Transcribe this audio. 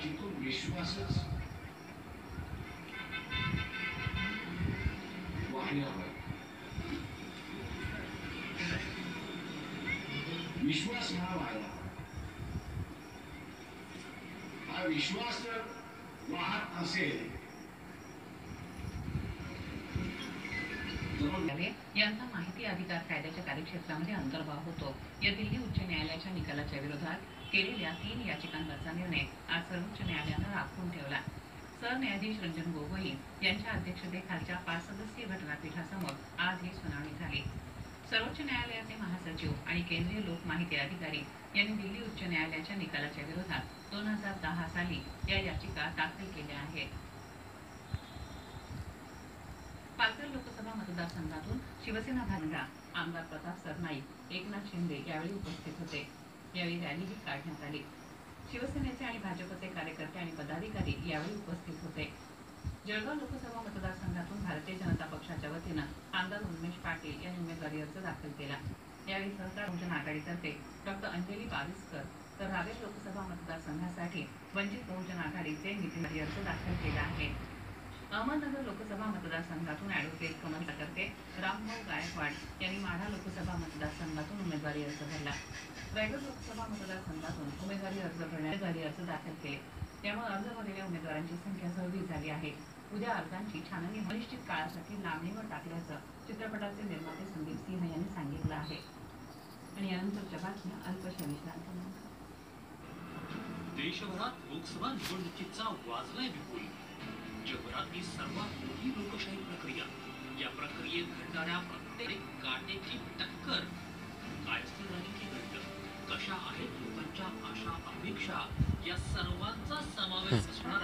की तो विश्वासच वाढला हवा. विश्वास हा वाढला हवा. हा विश्वास जर वाहत असेल यांचा माहिती अधिकार कायद्याच्या कार्यक्षेत्रामध्ये अंतर्भाव होतो. या दिल्ली उच्च न्यायालयाच्या निकालाच्या विरोधात केलेल्या 3 याचिकांवरचा निर्णय आज सर्वोच्च न्यायालयानं राखून ठेवला. सरन्यायाधीश रंजन गोगोई यांच्या अध्यक्षतेखालच्या 5 सदस्यीय घटनापीठासमोर आज ही सुनावणी झाली. सर्वोच्च न्यायालयाचे महासचिव आणि केंद्रीय लोक माहिती अधिकारी यांनी दिल्ली उच्च न्यायालयाच्या निकालाच्या विरोधात 2010 साली या याचिका दाखल केल्या आहेत. पालघर लोकसभा मतदारसंघातून शिवसेना भाजपा आमदार प्रताप सरनाईक, एकनाथ शिंदे यावेळी उपस्थित होते. यावेळी रॅलीही काढण्यात आली. शिवसेनेचे आणि भाजपचे कार्यकर्ते आणि पदाधिकारी यावेळी उपस्थित होते. जळगाव लोकसभा मतदारसंघातून भारतीय जनता पक्षाच्या वतीनं आमदार उन्मेष पाटील यांनी उमेदवारी अर्ज दाखल केला. यावेळी सहकार बहुजन आघाडीतर्फे डॉक्टर अंजली पाविस्कर तर रावेर लोकसभा मतदारसंघासाठी वंचित बहुजन आघाडीचे नितीन अर्ज दाखल केला आहे. अहमदनगर लोकसभा मतदारसंघातून ॲडव्होकेट कमल सातर्फे रामभाऊ गायकवाड यांनी माढा लोकसभा मतदारसंघातून उमेदवारी अर्ज भरला. रायगड लोकसभा मतदारसंघातून उमेदवारी अर्ज दाखल केले. त्यामुळे अर्ज भरलेल्या उमेदवारांची संख्या 26 झाली आहे. उद्या अर्जांची छाननी अनिश्चित काळासाठी लांबणीवर टाकल्याचं चित्रपटाचे निर्माते संदीप सिंह यांनी सांगितलं आहे. आणि यानंतरच्या बातम्या अल्पशा विश्रांतीनंतर. देशभरात लोकसभा निवडणुकीचा वाजलाय बिगुल. जगभरातली सर्वात मोठी लोकशाही प्रक्रिया. या प्रक्रियेत घडणाऱ्या प्रत्येक काटेची टक्कर. काय असते राजकीय घटक, कशा आहेत लोकांच्या आशा अपेक्षा, या सर्वांचा समावेश असणार